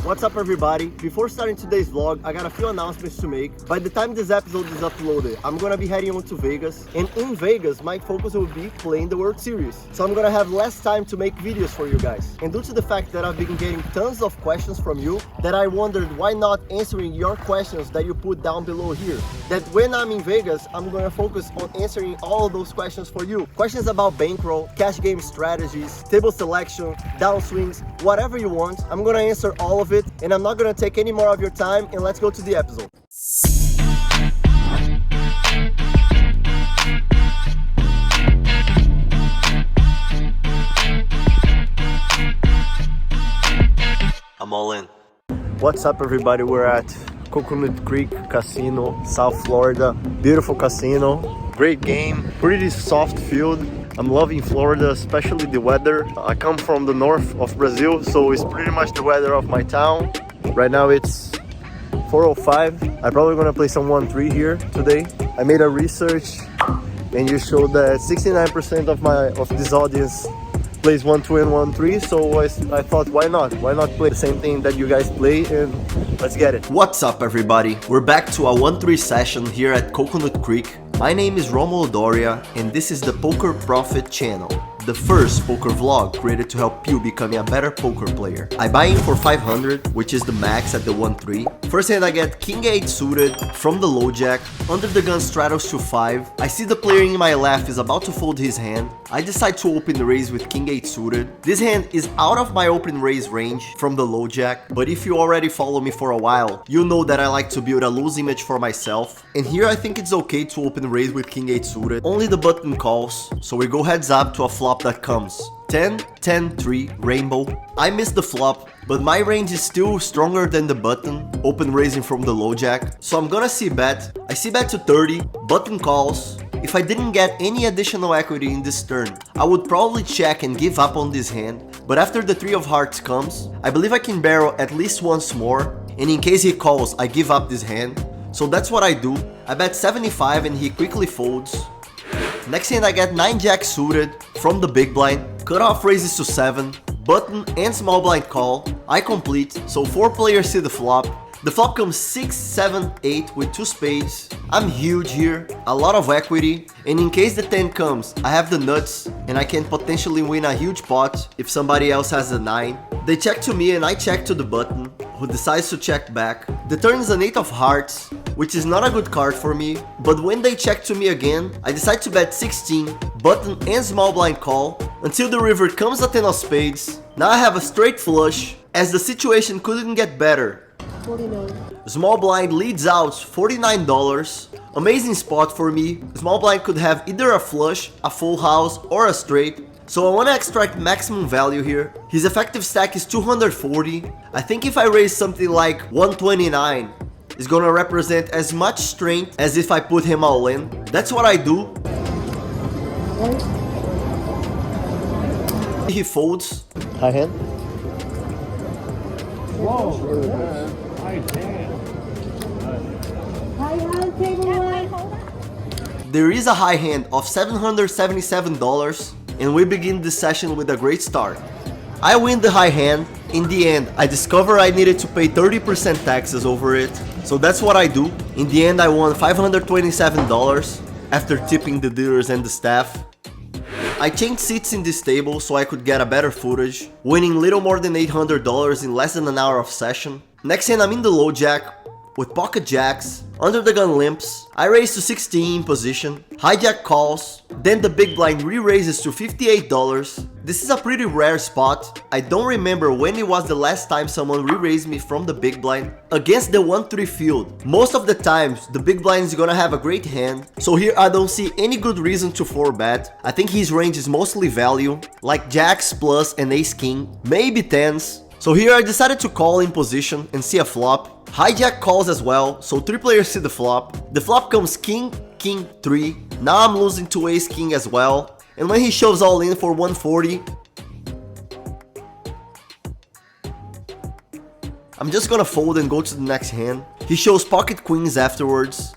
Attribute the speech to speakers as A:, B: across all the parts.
A: What's up everybody? Before starting today's vlog, I got a few announcements to make. By the time this episode is uploaded, I'm gonna be heading on to Vegas. And in Vegas, my focus will be playing the World Series. So I'm gonna have less time to make videos for you guys. And due to the fact that I've been getting tons of questions from you, that I wondered why not answering your questions that you put down below here. That when I'm in Vegas, I'm gonna focus on answering all of those questions for you. Questions about bankroll, cash game strategies, table selection, downswings, whatever you want. I'm gonna answer all of it, and I'm not gonna take any more of your time, and let's go to the episode. I'm all in. What's up everybody? We're at Coconut Creek Casino, South Florida. Beautiful casino, great game, pretty soft field. I'm loving Florida, especially the weather. I come from the north of Brazil, so it's pretty much the weather of my town. Right now it's 4:05. I'm probably gonna play some 1-3 here today. I made a research and you showed that 69% of this audience plays 1-2 and 1-3, so I thought, why not play the same thing that you guys play, and let's get it. What's up everybody? We're back to a 1-3 session here at Coconut Creek. My name is Romulo Dorea, and this is the Poker Profit channel, the first poker vlog created to help you becoming a better poker player. I buy in for 500, which is the max at the 1-3. First hand I get King 8 suited from the low jack, under the gun straddles to 5. I see the player in my left is about to fold his hand. I decide to open the raise with King 8 suited. This hand is out of my open raise range from the low jack, but if you already follow me for a while, you know that I like to build a loose image for myself. And here I think it's okay to open raise with King 8 suited. Only the button calls, so we go heads up to a flop that comes 10, 10, 3, rainbow. I missed the flop, but my range is still stronger than the button, open raising from the low jack. So I'm gonna c-bet. I c-bet to 30, button calls. If I didn't get any additional equity in this turn, I would probably check and give up on this hand. But after the 3 of hearts comes, I believe I can barrel at least once more. And in case he calls, I give up this hand. So that's what I do. I bet 75 and he quickly folds. Next hand I get 9 jack suited from the big blind. Cutoff raises to 7. Button and small blind call. I complete, so 4 players see the flop. The flop comes 6, 7, 8 with 2 spades. I'm huge here, a lot of equity, and in case the 10 comes, I have the nuts and I can potentially win a huge pot if somebody else has a 9. They check to me and I check to the button, who decides to check back. The turn is an 8 of hearts, which is not a good card for me, but when they check to me again, I decide to bet 16, button and small blind call, until the river comes a 10 of spades. Now I have a straight flush, as the situation couldn't get better.
B: 49.
A: Small blind leads out $49. Amazing spot for me. Small blind could have either a flush, a full house, or a straight. So I want to extract maximum value here. His effective stack is 240. I think if I raise something like 129, it's gonna represent as much strength as if I put him all in. That's what I do. He folds. High hand.
C: Whoa. High hand.
B: High hand, table one.
A: There is a high hand of $777, and we begin this session with a great start. I win the high hand. In the end, I discover I needed to pay 30% taxes over it, so that's what I do. In the end, I won $527 after tipping the dealers and the staff. I changed seats in this table so I could get a better footage, winning little more than $800 in less than an hour of session. Next hand I'm in the low jack, with pocket jacks, under the gun limps. I raise to 16 in position, hijack calls, then the big blind re-raises to $58. This is a pretty rare spot. I don't remember when it was the last time someone re-raised me from the big blind. Against the 1-3 field, most of the times the big blind is gonna have a great hand, so here I don't see any good reason to 4-bet. I think his range is mostly value, like jacks plus and ace king, maybe 10s. So here I decided to call in position and see a flop. Hijack calls as well, so 3 players see the flop. The flop comes king, king, 3. Now I'm losing to ace king as well. And when he shoves all in for 140, I'm just gonna fold and go to the next hand. He shows pocket queens afterwards.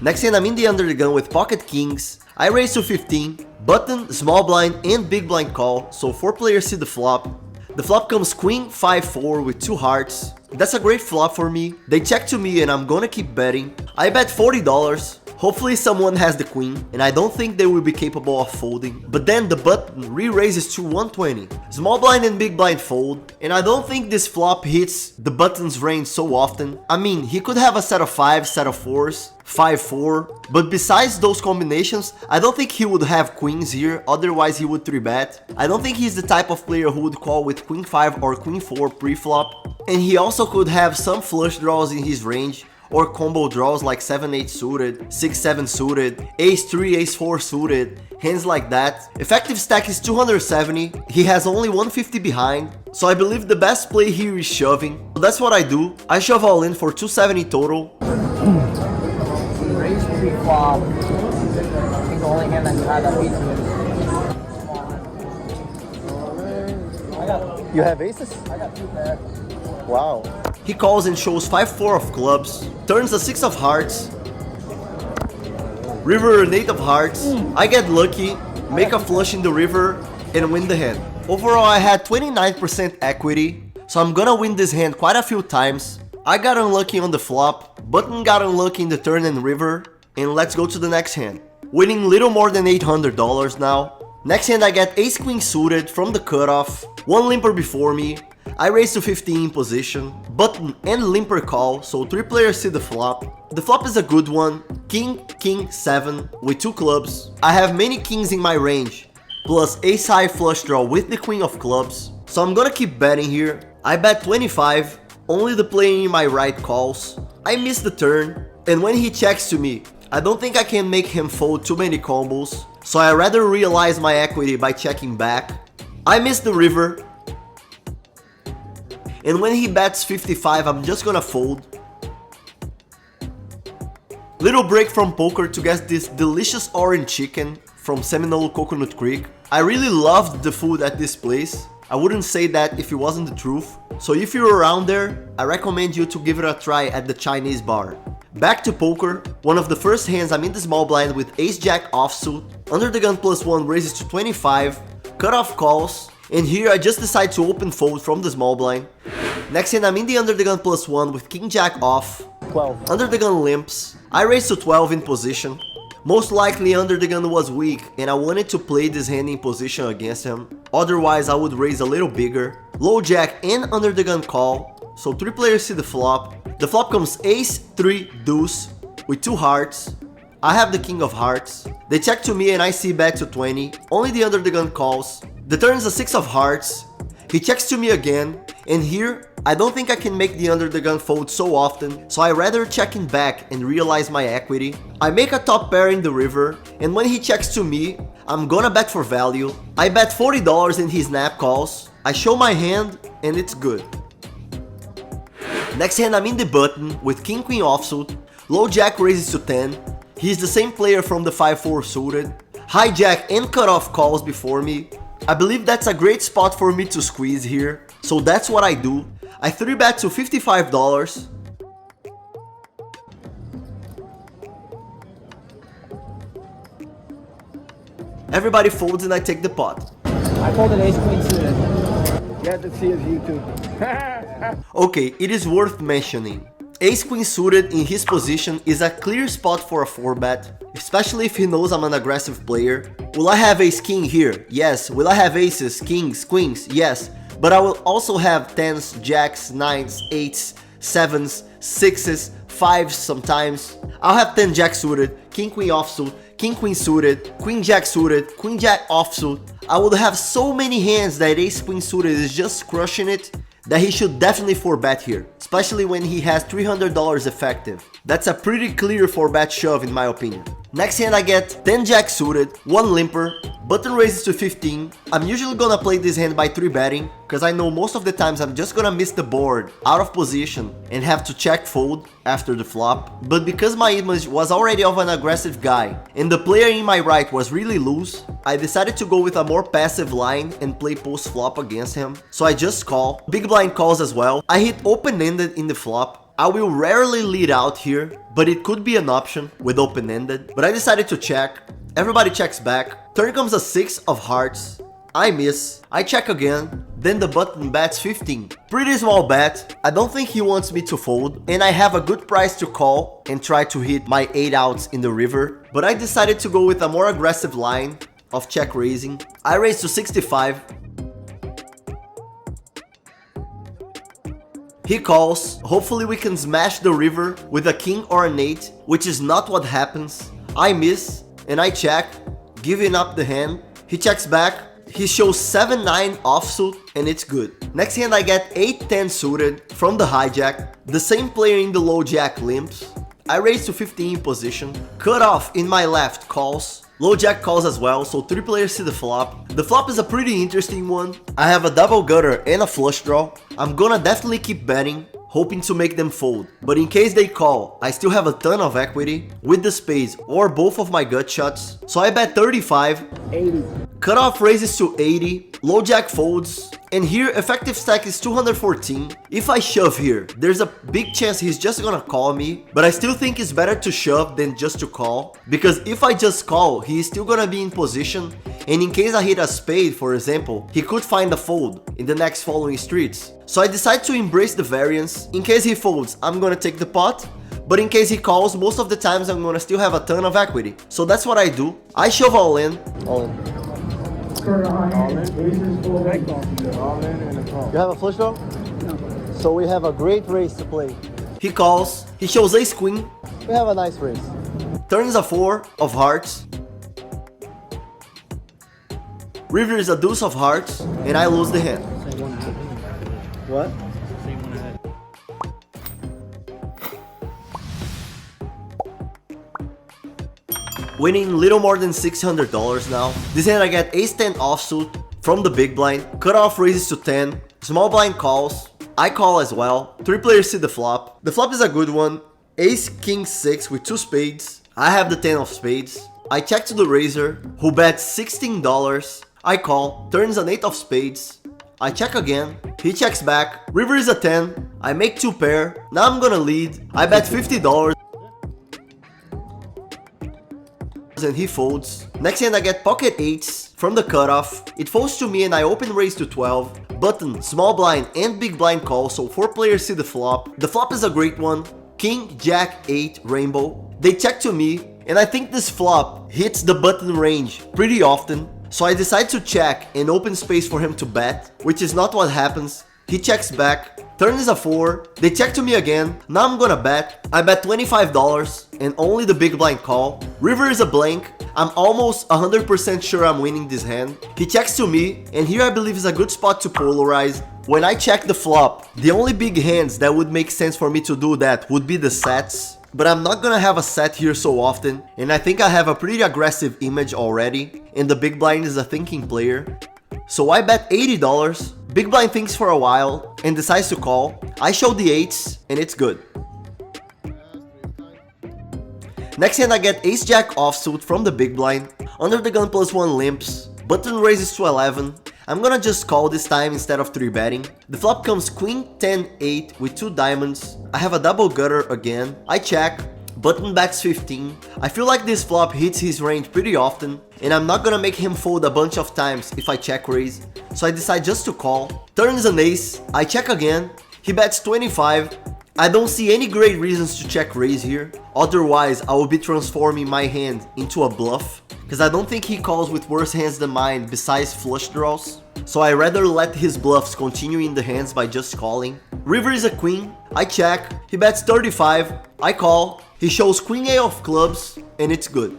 A: Next hand I'm in the under the gun with pocket kings. I raise to 15. Button, small blind and big blind call, so 4 players see the flop. The flop comes queen 5-4 with 2 hearts. That's a great flop for me. They check to me and I'm gonna keep betting. I bet $40. Hopefully someone has the queen, and I don't think they will be capable of folding. But then the button re-raises to 120. Small blind and big blind fold, and I don't think this flop hits the button's range so often. I mean, he could have a set of 5s, set of 4s, 5-4, but besides those combinations, I don't think he would have queens here, otherwise he would 3-bet. I don't think he's the type of player who would call with queen 5 or queen 4 pre-flop, and he also could have some flush draws in his range, or combo draws like 7-8 suited, 6-7 suited, ace-3, ace-4 suited, hands like that. Effective stack is 270, he has only 150 behind, so I believe the best play here is shoving. So that's what I do, I shove all in for 270 total.
D: Raise pre-flop. I think the only hand that you had that beats it.
A: You have aces?
D: I got 2 pairs.
A: Wow. He calls and shows 5-4 of clubs, turns a 6 of hearts, river an 8 of hearts. I get lucky, make a flush in the river, and win the hand. Overall, I had 29% equity, so I'm gonna win this hand quite a few times. I got unlucky on the flop, button got unlucky in the turn and river, and let's go to the next hand. Winning little more than $800 now. Next hand I get ace queen suited from the cutoff, one limper before me. I raise to 15 in position, button and limper call, so 3 players see the flop. The flop is a good one, king, king, 7 with 2 clubs. I have many kings in my range, plus ace high flush draw with the queen of clubs, so I'm gonna keep betting here. I bet 25, only the player in my right calls. I miss the turn, and when he checks to me, I don't think I can make him fold too many combos, so I rather realize my equity by checking back. I miss the river, and when he bets 55, I'm just gonna fold. Little break from poker to get this delicious orange chicken from Seminole Coconut Creek. I really loved the food at this place. I wouldn't say that if it wasn't the truth. So if you're around there, I recommend you to give it a try at the Chinese bar. Back to poker, one of the first hands I'm in the small blind with ace-jack offsuit, under the gun +1 raises to 25, cutoff calls, and here I just decide to open fold from the small blind. Next hand I'm in the under the gun +1 with king-jack off, 12, under the gun limps, I raise to 12 in position. Most likely under the gun was weak and I wanted to play this hand in position against him, otherwise I would raise a little bigger. Low jack and under the gun call, so 3 players see the flop. The flop comes ace, 3, deuce, with 2 hearts. I have the king of hearts. They check to me and I see bet to 20, only the under the gun calls. The turn is a 6 of hearts. He checks to me again, and here, I don't think I can make the under the gun fold so often, so I rather check in back and realize my equity. I make a top pair in the river, and when he checks to me, I'm gonna bet for value. I bet $40 in his snap calls. I show my hand, and it's good. Next hand I'm in the button with king queen offsuit, low jack raises to 10. He's the same player from the 5-4 suited. High jack and cutoff calls before me. I believe that's a great spot for me to squeeze here, so that's what I do. I 3-bet to $55. Everybody folds and I take the pot.
D: I folded ace queen suited.
C: You have to see his YouTube.
A: Okay, it is worth mentioning. Ace queen suited in his position is a clear spot for a 4-bet, especially if he knows I'm an aggressive player. Will I have ace king here? Yes. Will I have aces, kings, queens? Yes. But I will also have 10s, jacks, 9s, 8s, 7s, 6s, 5s sometimes. I'll have 10 jack suited, king queen offsuit, king queen suited, queen jack suited, queen jack offsuit. I would have so many hands that ace queen suited is just crushing it, that he should definitely 4-bet here, especially when he has $300 effective. That's a pretty clear 4-bet shove in my opinion. Next hand I get 10 jack suited, 1 limper, button raises to 15. I'm usually gonna play this hand by 3-betting, because I know most of the times I'm just gonna miss the board, out of position, and have to check fold after the flop. But because my image was already of an aggressive guy, and the player in my right was really loose, I decided to go with a more passive line and play post flop against him. So I just call, big blind calls as well. I hit open-ended in the flop. I will rarely lead out here, but it could be an option with open-ended. But I decided to check. Everybody checks back. Turn comes a 6 of hearts. I miss. I check again. Then the button bets 15. Pretty small bet. I don't think he wants me to fold, and I have a good price to call and try to hit my 8 outs in the river. But I decided to go with a more aggressive line of check raising. I raised to 65. He calls. Hopefully we can smash the river with a king or an 8, which is not what happens. I miss and I check, giving up the hand. He checks back. He shows 7-9 offsuit and it's good. Next hand I get 8-10 suited from the hijack. The same player in the low jack limps. I raise to 15 position. Cut off in my left calls. Low jack calls as well, so 3 players see the flop. The flop is a pretty interesting one. I have a double gutter and a flush draw. I'm gonna definitely keep betting, hoping to make them fold. But in case they call, I still have a ton of equity with the spades or both of my gut shots. So I bet 35.
C: 80.
A: Cutoff raises to 80. Low jack folds. And here effective stack is 214. If I shove here, there's a big chance he's just gonna call me. But I still think it's better to shove than just to call. Because if I just call, he is still gonna be in position. And in case I hit a spade, for example, he could find a fold in the next following streets. So I decide to embrace the variance. In case he folds, I'm gonna take the pot. But in case he calls, most of the times I'm gonna still have a ton of equity. So that's what I do. I shove all in. All in.
C: All in and a call.
A: You have a flush draw? No. So we have a great race to play. He calls. He shows ace queen. We have a nice race. Turns a 4 of hearts. River is a deuce of hearts, and I lose the hand. What? Winning little more than $600 now. This hand I get ace 10 offsuit from the big blind. Cutoff raises to 10. Small blind calls. I call as well. 3 players see the flop. The flop is a good one. Ace king 6 with 2 spades. I have the 10 of spades. I check to the raiser, who bets $16. I call. Turns an 8 of spades. I check again. He checks back. River is a 10. I make 2 pair. Now I'm gonna lead. I bet $50. And he folds. Next hand I get pocket 8s from the cutoff. It folds to me and I open raise to 12. Button, small blind and big blind call, so 4 players see the flop. The flop is a great one. King, jack, 8, rainbow. They check to me and I think this flop hits the button range pretty often. So I decide to check and open space for him to bet, which is not what happens. He checks back. Turn is a 4. They check to me again. Now I'm gonna bet. I bet $25 and only the big blind call. River is a blank. I'm almost 100% sure I'm winning this hand. He checks to me, and here I believe is a good spot to polarize. When I check the flop, the only big hands that would make sense for me to do that would be the sets. But I'm not gonna have a set here so often, and I think I have a pretty aggressive image already, and the big blind is a thinking player. So I bet $80. Big blind thinks for a while and decides to call. I show the 8s and it's good. Next hand I get ace jack offsuit from the big blind. Under the gun +1 limps. Button raises to 11. I'm gonna just call this time instead of 3 betting. The flop comes queen 10 8 with 2 diamonds. I have a double gutter again. I check. Button bets 15. I feel like this flop hits his range pretty often, and I'm not gonna make him fold a bunch of times if I check raise, so I decide just to call. Turns an ace. I check again. He bets 25. I don't see any great reasons to check raise here, otherwise I will be transforming my hand into a bluff, because I don't think he calls with worse hands than mine besides flush draws. So I rather let his bluffs continue in the hands by just calling. River is a queen. I check. He bets 35. I call. He shows queen A of clubs and it's good.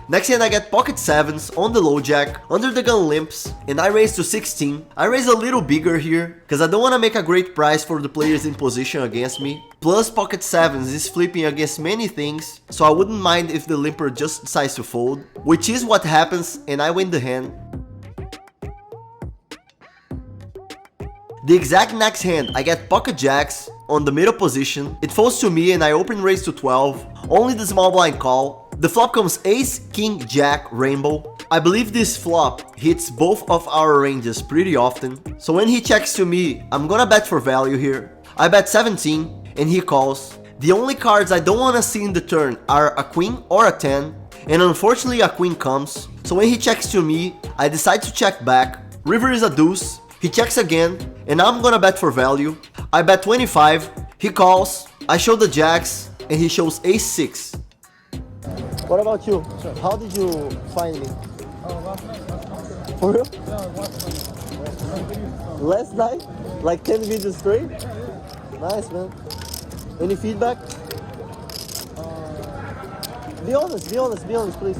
A: Next hand I get pocket 7s on the low jack, under the gun limps, and I raise to 16. I raise a little bigger here, because I don't want to make a great price for the players in position against me. Plus pocket 7s is flipping against many things, so I wouldn't mind if the limper just decides to fold, which is what happens and I win the hand. The exact next hand I get pocket jacks on the middle position. It folds to me and I open raise to 12. Only the small blind call. The flop comes ace, king, jack, rainbow. I believe this flop hits both of our ranges pretty often. So when he checks to me, I'm gonna bet for value here. I bet 17 and he calls. The only cards I don't wanna see in the turn are a queen or a 10. and unfortunately a queen comes. So when he checks to me, I decide to check back. River is a deuce, he checks again, and I'm gonna bet for value. I bet 25, he calls, I show the jacks, and he shows ace 6. What about you? Sure. How did you find me?
E: Last night.
A: For real?
E: Yeah, last night.
A: Last night? Like 10 videos straight? Nice, man. Any feedback? Be honest, please.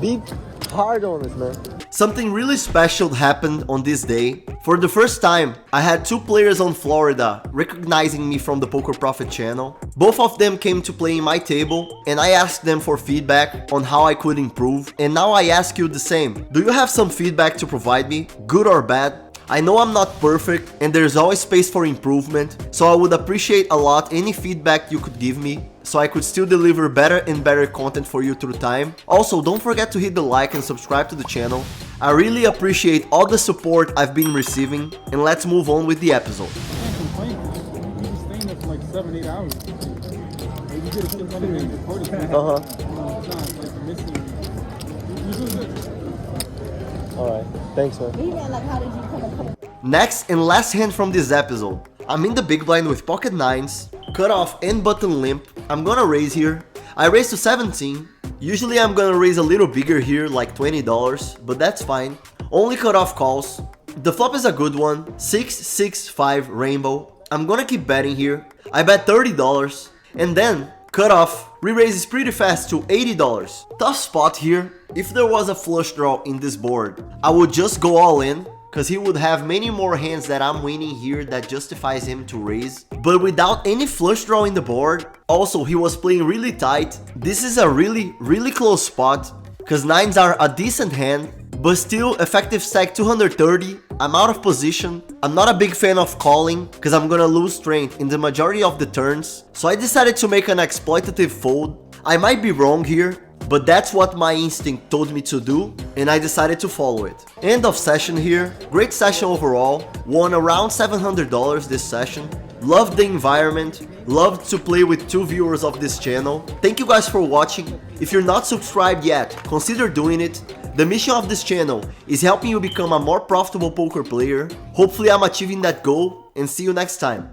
A: Be hard honest, man. Something really special happened on this day. For the first time, I had 2 players on Florida recognizing me from the Poker Prophet channel. Both of them came to play in my table, and I asked them for feedback on how I could improve. And now I ask you the same. Do you have some feedback to provide me, good or bad? I know I'm not perfect and there's always space for improvement, so I would appreciate a lot any feedback you could give me, so I could still deliver better and better content for you through time. Also, don't forget to hit the like and subscribe to the channel. I really appreciate all the support I've been receiving, and let's move on with the episode.
E: I can't complain. You just staying there for like 7-8 hours. Like, you get a good money and recording. It's not like missing. You do good.
A: Alright, thanks, man.
B: Yeah, like how did you come up?
A: Next and last hand from this episode. I'm in the big blind with pocket 9s, cutoff and button limp. I'm gonna raise here. I raised to 17. Usually I'm gonna raise a little bigger here, like $20, but that's fine. Only cutoff calls. The flop is a good one, 6-6-5 rainbow. I'm gonna keep betting here. I bet $30, and then cutoff re-raises pretty fast to $80. Tough spot here. If there was a flush draw in this board, I would just go all in, because he would have many more hands that I'm winning here that justifies him to raise. But without any flush draw in the board, also he was playing really tight. This is a really close spot, because 9s are a decent hand, but still effective stack 230. I'm out of position. I'm not a big fan of calling because I'm gonna lose strength in the majority of the turns. So I decided to make an exploitative fold. I might be wrong here, but that's what my instinct told me to do, and I decided to follow it. End of session here. Great session overall. Won around $700 this session. Loved the environment. Loved to play with 2 viewers of this channel. Thank you guys for watching. If you're not subscribed yet, consider doing it. The mission of this channel is helping you become a more profitable poker player. Hopefully I'm achieving that goal, and see you next time.